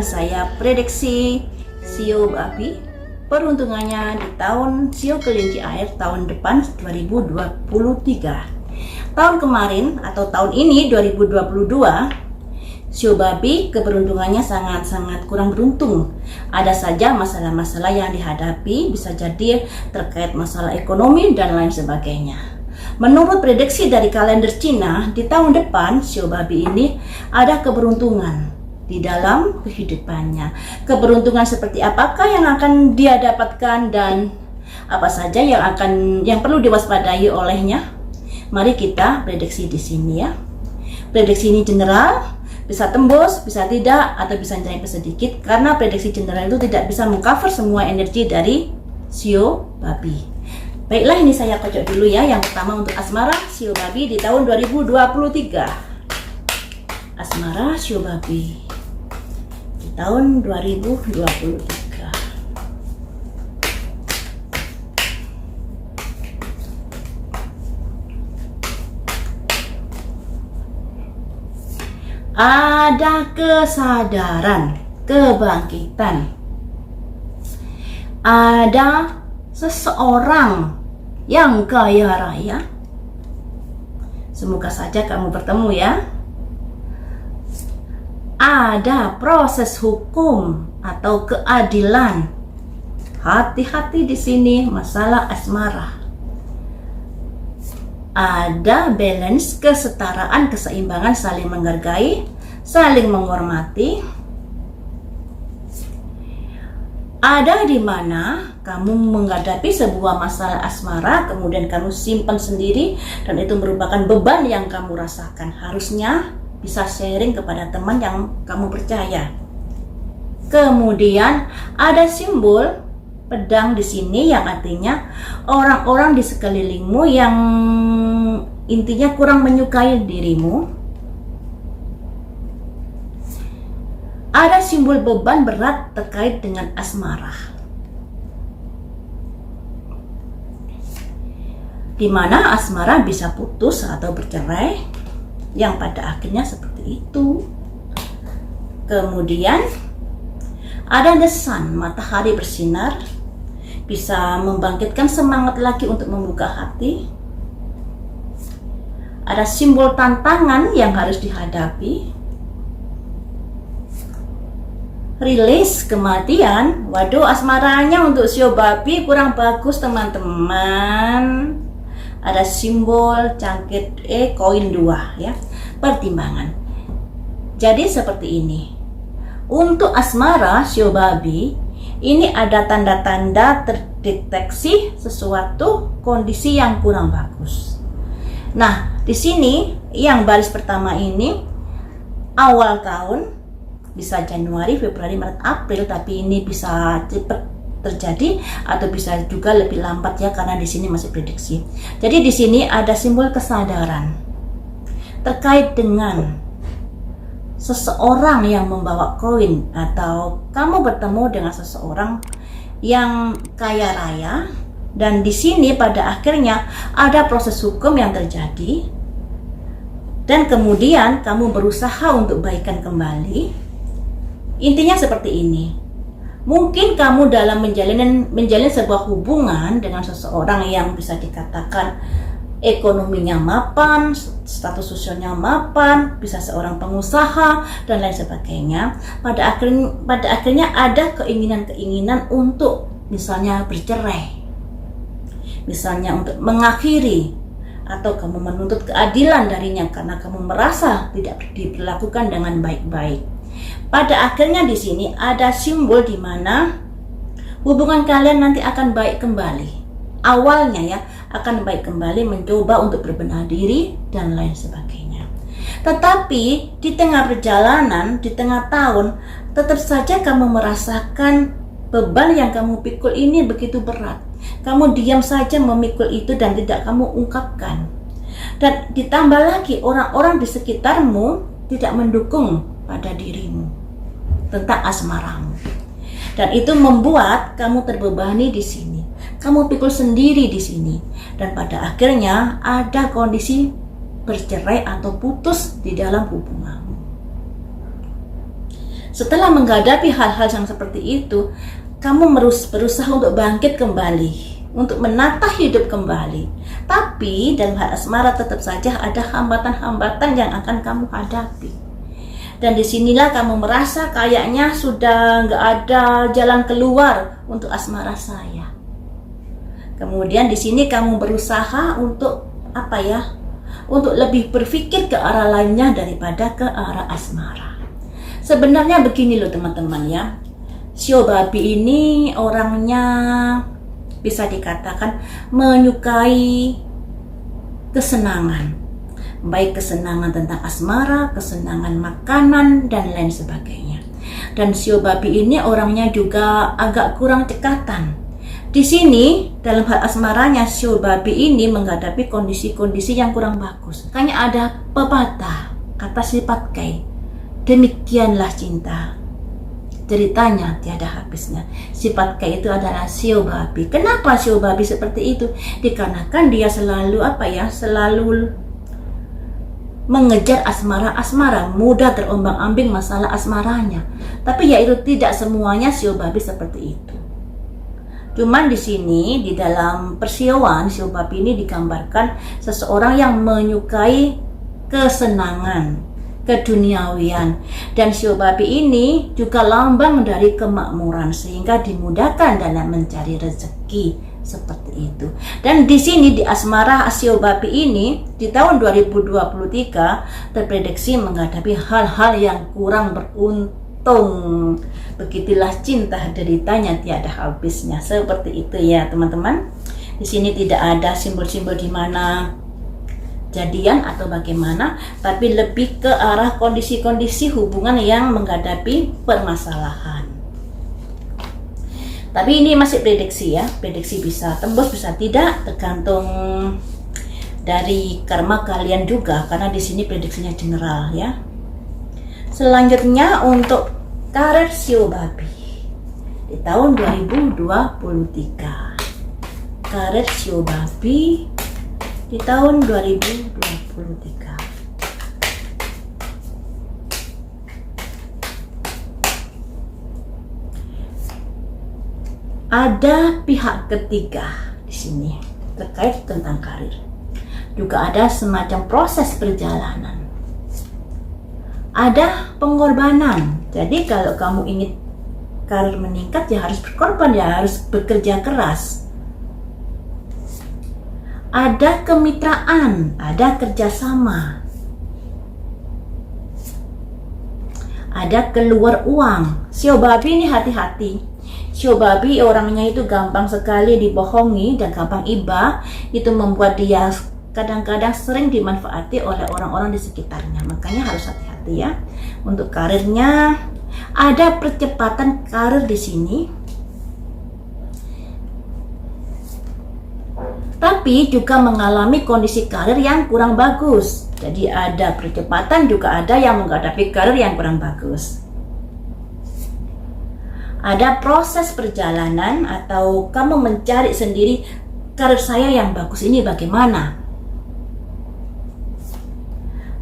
saya prediksi Sio Babi peruntungannya di tahun Sio Kelinci Air tahun depan 2023. Tahun kemarin atau tahun ini 2022, Sio Babi keberuntungannya sangat-sangat kurang beruntung. Ada saja masalah-masalah yang dihadapi, bisa jadi terkait masalah ekonomi dan lain sebagainya. Menurut prediksi dari kalender Cina, di tahun depan Sio Babi ini ada keberuntungan di dalam kehidupannya. Keberuntungan seperti apakah yang akan dia dapatkan dan apa saja yang perlu diwaspadai olehnya? Mari kita prediksi di sini ya. Prediksi ini general, bisa tembus, bisa tidak, atau bisa nyerempet sedikit, karena prediksi general itu tidak bisa mengcover semua energi dari Sio Babi. Baiklah, ini saya kocok dulu ya. Yang pertama untuk asmara Sio Babi di tahun 2023. Asmara Sio Babi di tahun 2023. Ada kesadaran, kebangkitan. Ada seseorang yang kaya raya. Semoga saja kamu bertemu ya. Ada proses hukum atau keadilan. Hati-hati di sini masalah asmara. Ada balance, kesetaraan, keseimbangan, saling menghargai, saling menghormati. Ada di mana kamu menghadapi sebuah masalah asmara, kemudian kamu simpan sendiri, dan itu merupakan beban yang kamu rasakan. Harusnya bisa sharing kepada teman yang kamu percaya. Kemudian ada simbol pedang di sini yang artinya orang-orang di sekelilingmu yang intinya kurang menyukai dirimu. Ada simbol beban berat terkait dengan asmara, di mana asmara bisa putus atau bercerai, yang pada akhirnya seperti itu. Kemudian ada the sun, matahari bersinar, bisa membangkitkan semangat lagi untuk membuka hati. Ada simbol tantangan yang harus dihadapi. Rilis kematian. Waduh, asmaranya untuk Sio Babi kurang bagus teman-teman. Ada simbol cangkir koin 2 ya. Pertimbangan. Jadi seperti ini. Untuk asmara Sio Babi, ini ada tanda-tanda terdeteksi sesuatu kondisi yang kurang bagus. Nah, di sini yang baris pertama ini awal tahun, bisa Januari, Februari, Maret, April, tapi ini bisa cepat terjadi atau bisa juga lebih lambat ya, karena di sini masih prediksi. Jadi di sini ada simbol kesadaran terkait dengan seseorang yang membawa koin, atau kamu bertemu dengan seseorang yang kaya raya, dan di sini pada akhirnya ada proses hukum yang terjadi, dan kemudian kamu berusaha untuk baikan kembali. Intinya seperti ini. Mungkin kamu dalam menjalin sebuah hubungan dengan seseorang yang bisa dikatakan ekonominya mapan, status sosialnya mapan, bisa seorang pengusaha dan lain sebagainya. Pada akhirnya ada keinginan-keinginan untuk misalnya bercerai, misalnya untuk mengakhiri, atau kamu menuntut keadilan darinya karena kamu merasa tidak diperlakukan dengan baik-baik. Pada akhirnya di sini ada simbol di mana hubungan kalian nanti akan baik kembali. Awalnya ya akan baik kembali, mencoba untuk berbenah diri dan lain sebagainya. Tetapi di tengah perjalanan, di tengah tahun, tetap saja kamu merasakan beban yang kamu pikul ini begitu berat. Kamu diam saja memikul itu dan tidak kamu ungkapkan. Dan ditambah lagi orang-orang di sekitarmu tidak mendukung pada dirimu tentang asmaramu. Dan itu membuat kamu terbebani di sini. Kamu pikul sendiri di sini. Dan pada akhirnya ada kondisi bercerai atau putus di dalam hubunganmu. Setelah menghadapi hal-hal yang seperti itu, kamu berusaha untuk bangkit kembali, untuk menata hidup kembali. Tapi dalam hal asmara tetap saja ada hambatan-hambatan yang akan kamu hadapi. Dan disinilah kamu merasa kayaknya sudah nggak ada jalan keluar untuk asmara saya. Kemudian di sini kamu berusaha untuk untuk lebih berpikir ke arah lainnya daripada ke arah asmara. Sebenarnya begini loh teman-teman ya. Shio babi ini orangnya bisa dikatakan menyukai kesenangan, baik kesenangan tentang asmara, kesenangan makanan, dan lain sebagainya. Dan Shio babi ini orangnya juga agak kurang cekatan. Di sini dalam hal asmaranya Shio babi ini menghadapi kondisi-kondisi yang kurang bagus. Makanya ada pepatah kata sifat kai, demikianlah cinta, ceritanya tiada habisnya. Sifat kai itu adalah Shio babi. Kenapa Shio babi seperti itu? Dikarenakan dia selalu selalu mengejar asmara, mudah terombang-ambing masalah asmaranya. Tapi ya itu tidak semuanya Shio babi seperti itu. Cuman di sini di dalam persioan Shio babi ini digambarkan seseorang yang menyukai kesenangan, keduniawian, dan Shio babi ini juga lambang dari kemakmuran sehingga dimudahkan dalam mencari rezeki seperti itu. Dan di sini di asmara Shio babi ini di tahun 2023 terprediksi menghadapi hal-hal yang kurang beruntung. Begitulah cinta deritanya tiada habisnya, seperti itu ya teman-teman. Di sini tidak ada simbol-simbol di mana jadian atau bagaimana, tapi lebih ke arah kondisi-kondisi hubungan yang menghadapi permasalahan. Tapi ini masih prediksi ya, prediksi bisa tembus bisa tidak, tergantung dari karma kalian juga, karena di sini prediksinya general ya. Selanjutnya untuk karir Shio babi di tahun 2023. Karir Shio babi di tahun 2023. Ada pihak ketiga di sini terkait tentang karir. Juga ada semacam proses perjalanan. Ada pengorbanan. Jadi kalau kamu ingin karir meningkat ya harus berkorban, ya harus bekerja keras. Ada kemitraan, ada kerjasama, ada keluar uang. Shio babi ini hati-hati. Shio babi orangnya itu gampang sekali dibohongi dan gampang iba. Itu membuat dia kadang-kadang sering dimanfaati oleh orang-orang di sekitarnya. Makanya harus hati-hati ya. Untuk karirnya ada percepatan karir di sini. Tapi juga mengalami kondisi karir yang kurang bagus. Jadi ada percepatan, juga ada yang menghadapi karir yang kurang bagus. Ada proses perjalanan atau kamu mencari sendiri karir saya yang bagus ini bagaimana.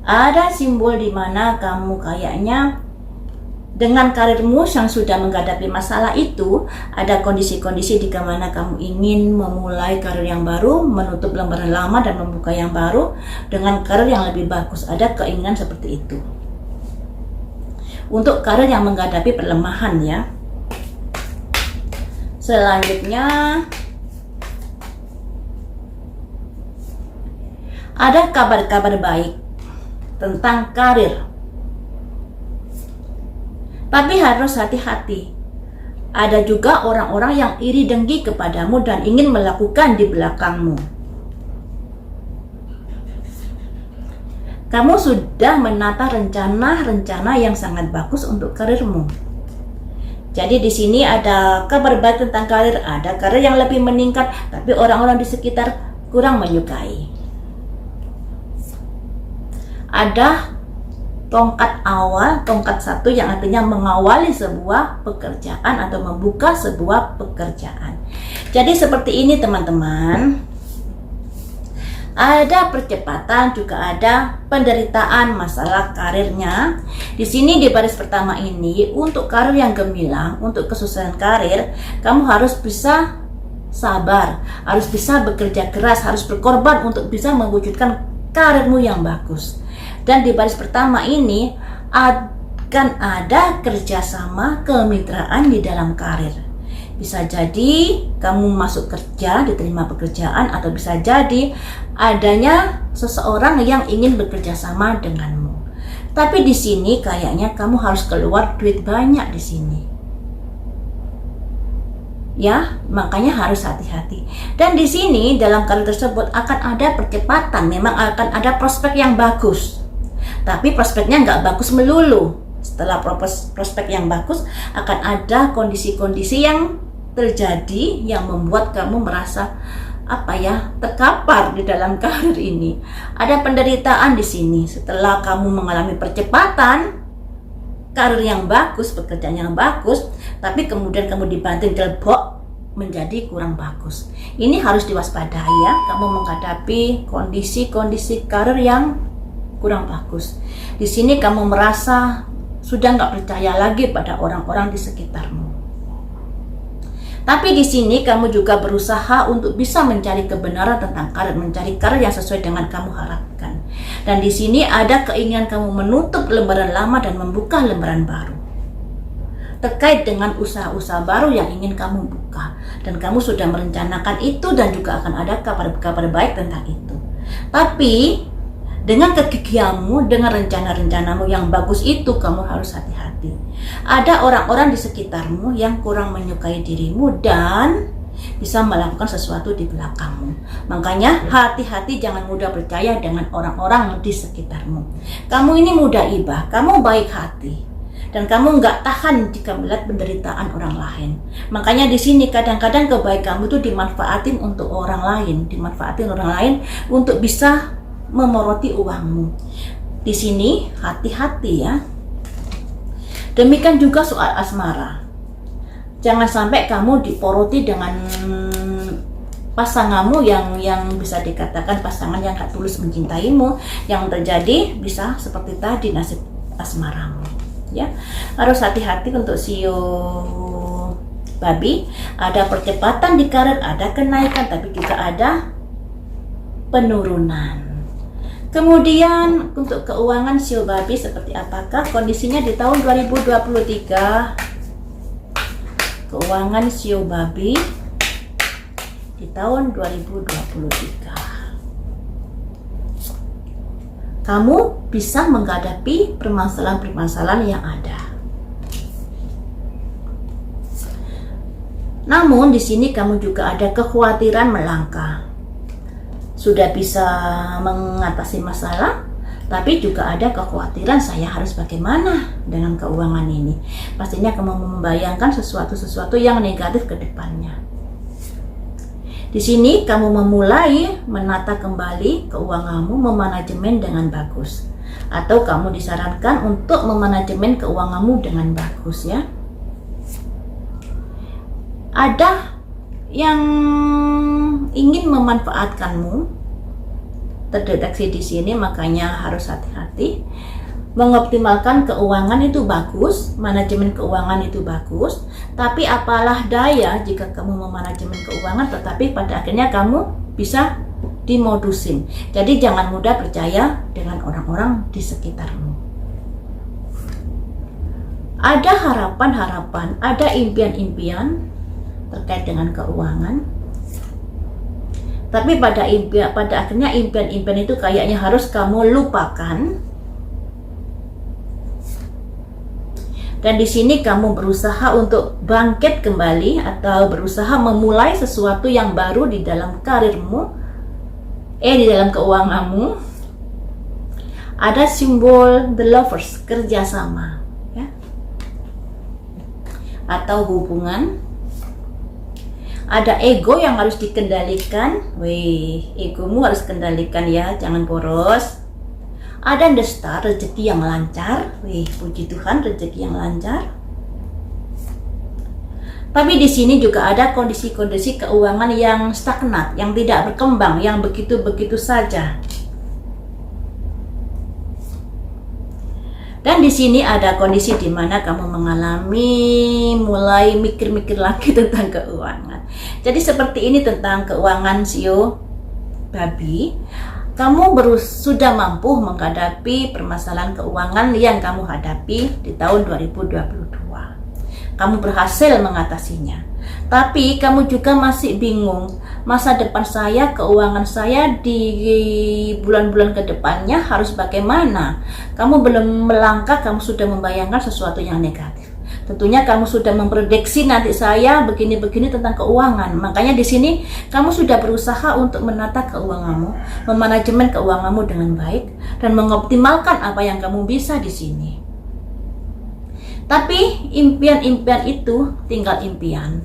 Ada simbol di mana kamu kayaknya dengan karirmu yang sudah menghadapi masalah itu, ada kondisi-kondisi di mana kamu ingin memulai karir yang baru, menutup lembaran lama dan membuka yang baru dengan karir yang lebih bagus. Ada keinginan seperti itu. Untuk karir yang menghadapi perlemahan ya. Selanjutnya ada kabar-kabar baik tentang karir. Tapi harus hati-hati. Ada juga orang-orang yang iri dengki kepadamu dan ingin melakukan di belakangmu. Kamu sudah menata rencana-rencana yang sangat bagus untuk karirmu. Jadi di sini ada kabar baik tentang karir, ada karir yang lebih meningkat, tapi orang-orang di sekitar kurang menyukai. Ada tongkat awal, tongkat satu yang artinya mengawali sebuah pekerjaan atau membuka sebuah pekerjaan. Jadi seperti ini teman-teman. Ada percepatan, juga ada penderitaan masalah karirnya. Di sini di baris pertama ini, untuk karir yang gemilang, untuk kesuksesan karir, kamu harus bisa sabar, harus bisa bekerja keras, harus berkorban untuk bisa mewujudkan karirmu yang bagus. Dan di baris pertama ini akan ada kerjasama, kemitraan di dalam karir. Bisa jadi kamu masuk kerja, diterima pekerjaan, atau bisa jadi adanya seseorang yang ingin bekerja sama denganmu. Tapi di sini kayaknya kamu harus keluar duit banyak di sini. Ya, makanya harus hati-hati. Dan di sini dalam karir tersebut akan ada percepatan, memang akan ada prospek yang bagus. Tapi prospeknya nggak bagus melulu. Setelah prospek yang bagus akan ada kondisi-kondisi yang terjadi yang membuat kamu merasa terkapar di dalam karir ini. Ada penderitaan di sini. Setelah kamu mengalami percepatan karir yang bagus, pekerjaan yang bagus, tapi kemudian kamu dibanting jelbok menjadi kurang bagus. Ini harus diwaspadai ya, kamu menghadapi kondisi-kondisi karir yang kurang bagus. Di sini kamu merasa sudah nggak percaya lagi pada orang-orang di sekitarmu. Tapi di sini kamu juga berusaha untuk bisa mencari kebenaran tentang karir, mencari karir yang sesuai dengan kamu harapkan. Dan di sini ada keinginan kamu menutup lembaran lama dan membuka lembaran baru. Terkait dengan usaha-usaha baru yang ingin kamu buka. Dan kamu sudah merencanakan itu dan juga akan ada kabar-kabar baik tentang itu. Tapi dengan kegigihanmu, dengan rencana-rencanamu yang bagus itu, kamu harus hati-hati. Ada orang-orang di sekitarmu yang kurang menyukai dirimu dan bisa melakukan sesuatu di belakangmu. Makanya hati-hati, jangan mudah percaya dengan orang-orang di sekitarmu. Kamu ini mudah ibah, kamu baik hati, dan kamu nggak tahan jika melihat penderitaan orang lain. Makanya di sini kadang-kadang kebaikanmu itu dimanfaatin untuk orang lain, dimanfaatin orang lain untuk bisa memoroti uangmu. Di sini hati-hati ya. Demikian juga soal asmara. Jangan sampai kamu diporoti dengan pasanganmu yang bisa dikatakan pasangan yang gak tulus mencintaimu. Yang terjadi bisa seperti tadi nasib asmaramu. Ya, harus hati-hati untuk sio babi. Ada percepatan di karir, ada kenaikan, tapi juga ada penurunan. Kemudian untuk keuangan sio babi seperti apakah kondisinya di tahun 2023? Keuangan sio babi di tahun 2023. Kamu bisa menghadapi permasalahan-permasalahan yang ada. Namun di sini kamu juga ada kekhawatiran melangkah. Sudah bisa mengatasi masalah, tapi juga ada kekhawatiran saya harus bagaimana dengan keuangan ini. Pastinya kamu membayangkan sesuatu yang negatif ke depannya. Di sini kamu memulai menata kembali keuanganmu, memanajemen dengan bagus. Atau kamu disarankan untuk memanajemen keuanganmu dengan bagus ya. Ada yang ingin memanfaatkanmu terdeteksi di sini, makanya harus hati-hati. Mengoptimalkan keuangan itu bagus, manajemen keuangan itu bagus, tapi apalah daya jika kamu memanajemen keuangan tetapi pada akhirnya kamu bisa dimodusin. Jadi jangan mudah percaya dengan orang-orang di sekitarmu. Ada harapan-harapan, ada impian-impian terkait dengan keuangan, tapi pada akhirnya impian-impian itu kayaknya harus kamu lupakan. Dan di sini kamu berusaha untuk bangkit kembali atau berusaha memulai sesuatu yang baru di dalam karirmu, di dalam keuanganmu. Ada simbol the lovers, kerjasama ya, atau hubungan. Ada ego yang harus dikendalikan. Egomu harus kendalikan ya, jangan boros. Ada the star, rezeki yang lancar. Puji Tuhan, rezeki yang lancar. Tapi di sini juga ada kondisi-kondisi keuangan yang stagnan, yang tidak berkembang, yang begitu-begitu saja. Dan di sini ada kondisi di mana kamu mengalami mulai mikir-mikir lagi tentang keuangan. Jadi seperti ini tentang keuangan Shio Babi. Kamu sudah mampu menghadapi permasalahan keuangan yang kamu hadapi di tahun 2022. Kamu berhasil mengatasinya. Tapi kamu juga masih bingung, masa depan saya, keuangan saya di bulan-bulan ke depannya harus bagaimana? Kamu belum melangkah, kamu sudah membayangkan sesuatu yang negatif. Tentunya kamu sudah memprediksi nanti saya begini-begini tentang keuangan. Makanya di sini kamu sudah berusaha untuk menata keuanganmu, memanajemen keuanganmu dengan baik dan mengoptimalkan apa yang kamu bisa di sini. Tapi impian-impian itu tinggal impian.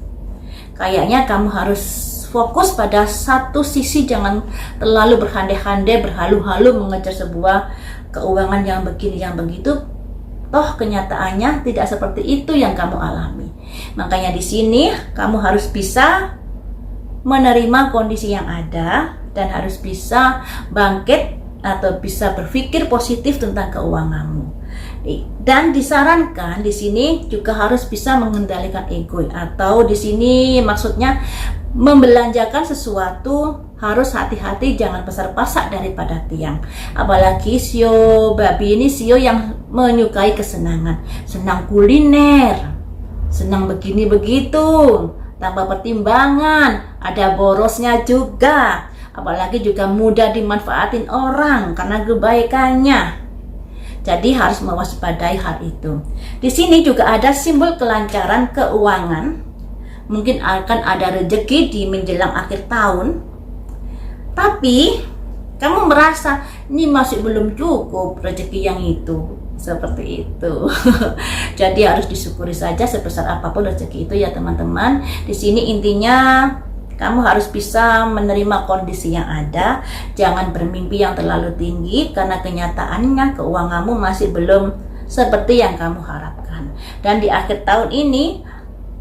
Kayaknya kamu harus fokus pada satu sisi, jangan terlalu berhandai-handai, berhalu-halu mengejar sebuah keuangan yang begini, yang begitu. Toh kenyataannya tidak seperti itu yang kamu alami. Makanya di sini kamu harus bisa menerima kondisi yang ada dan harus bisa bangkit atau bisa berpikir positif tentang keuanganmu. Dan disarankan di sini juga harus bisa mengendalikan ego, atau di sini maksudnya membelanjakan sesuatu harus hati-hati, jangan besar-pasak daripada tiang. Apalagi Shio Babi ini Shio yang menyukai kesenangan, senang kuliner, senang begini begitu, tanpa pertimbangan, ada borosnya juga. Apalagi juga mudah dimanfaatin orang karena kebaikannya. Jadi harus mewaspadai hal itu. Di sini juga ada simbol kelancaran keuangan. Mungkin akan ada rezeki di menjelang akhir tahun. Tapi kamu merasa ini masih belum cukup rezeki yang itu. Seperti itu. Jadi harus disyukuri saja sebesar apapun rezeki itu ya teman-teman. Di sini intinya kamu harus bisa menerima kondisi yang ada. Jangan bermimpi yang terlalu tinggi, karena kenyataannya keuanganmu masih belum seperti yang kamu harapkan. Dan di akhir tahun ini,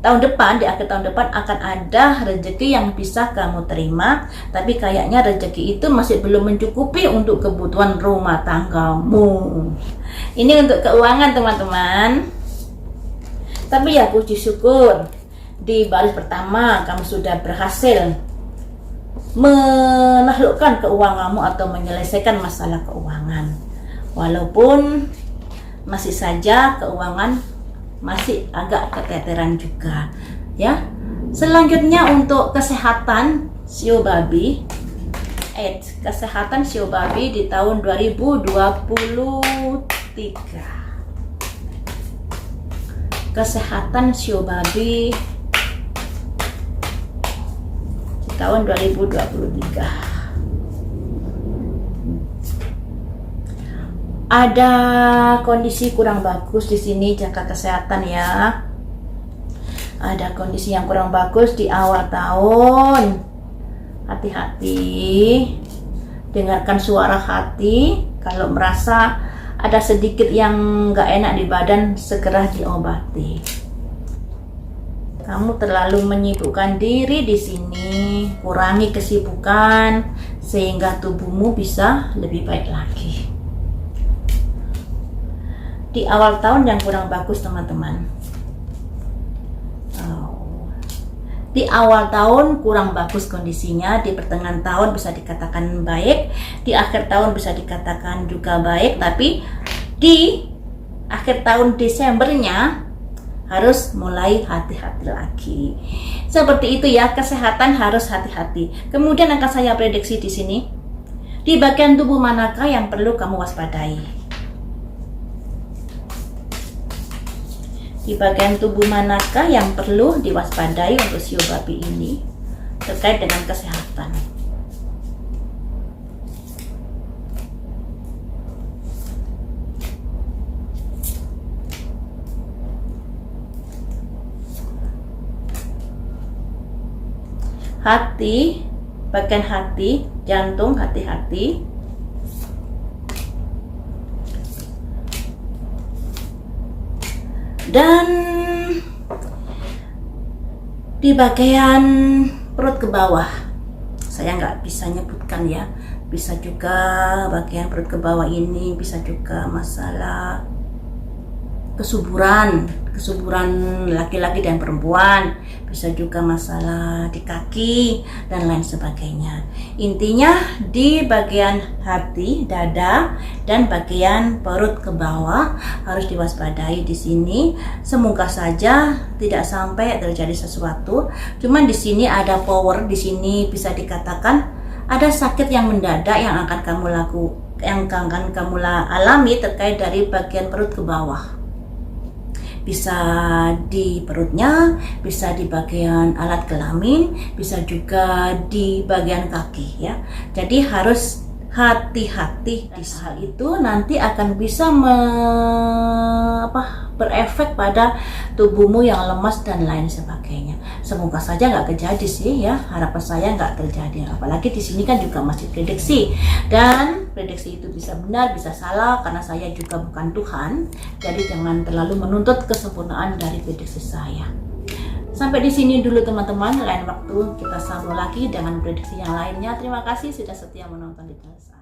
di akhir tahun depan akan ada rezeki yang bisa kamu terima. Tapi kayaknya rezeki itu masih belum mencukupi untuk kebutuhan rumah tanggamu. Ini untuk keuangan teman-teman. Tapi ya puji syukur, di baris pertama kamu sudah berhasil menaklukkan keuanganmu atau menyelesaikan masalah keuangan. Walaupun masih saja keuangan masih agak keteteran juga ya. Selanjutnya untuk kesehatan Shio Babi. Kesehatan Shio Babi di tahun 2023. Kesehatan Shio Babi tahun 2023. Ada kondisi kurang bagus di sini, jaga kesehatan ya. Ada kondisi yang kurang bagus di awal tahun. Hati-hati. Dengarkan suara hati. Kalau merasa ada sedikit yang gak enak di badan, segera diobati. Kamu terlalu menyibukkan diri di sini, kurangi kesibukan sehingga tubuhmu bisa lebih baik lagi. Di awal tahun yang kurang bagus teman-teman. Di awal tahun kurang bagus kondisinya, di pertengahan tahun bisa dikatakan baik, di akhir tahun bisa dikatakan juga baik, tapi di akhir tahun Desembernya harus mulai hati-hati lagi. Seperti itu ya, kesehatan harus hati-hati. Kemudian akan saya prediksi di sini. Di bagian tubuh manakah yang perlu kamu waspadai? Di bagian tubuh manakah yang perlu diwaspadai untuk Shio Babi ini terkait dengan kesehatan? Hati, bagian hati, jantung, hati-hati. Dan di bagian perut ke bawah. Saya nggak bisa nyebutkan ya, bisa juga bagian perut ke bawah ini, bisa juga masalah kesuburan laki-laki dan perempuan, bisa juga masalah di kaki dan lain sebagainya. Intinya di bagian hati, dada, dan bagian perut ke bawah harus diwaspadai di sini. Semoga saja tidak sampai terjadi sesuatu. Cuman di sini ada power, di sini bisa dikatakan ada sakit yang mendadak yang akan kamu alami terkait dari bagian perut ke bawah. Bisa di perutnya, bisa di bagian alat kelamin, bisa juga di bagian kaki ya. Jadi harus hati-hati di hal itu, nanti akan bisa berefek pada tubuhmu yang lemas dan lain sebagainya. Semoga saja nggak terjadi sih ya, harapan saya nggak terjadi. Apalagi di sini kan juga masih prediksi, dan prediksi itu bisa benar bisa salah karena saya juga bukan Tuhan. Jadi jangan terlalu menuntut kesempurnaan dari prediksi saya. Sampai di sini dulu teman-teman, lain waktu kita sambung lagi dengan prediksi yang lainnya. Terima kasih sudah setia menonton di channel saya.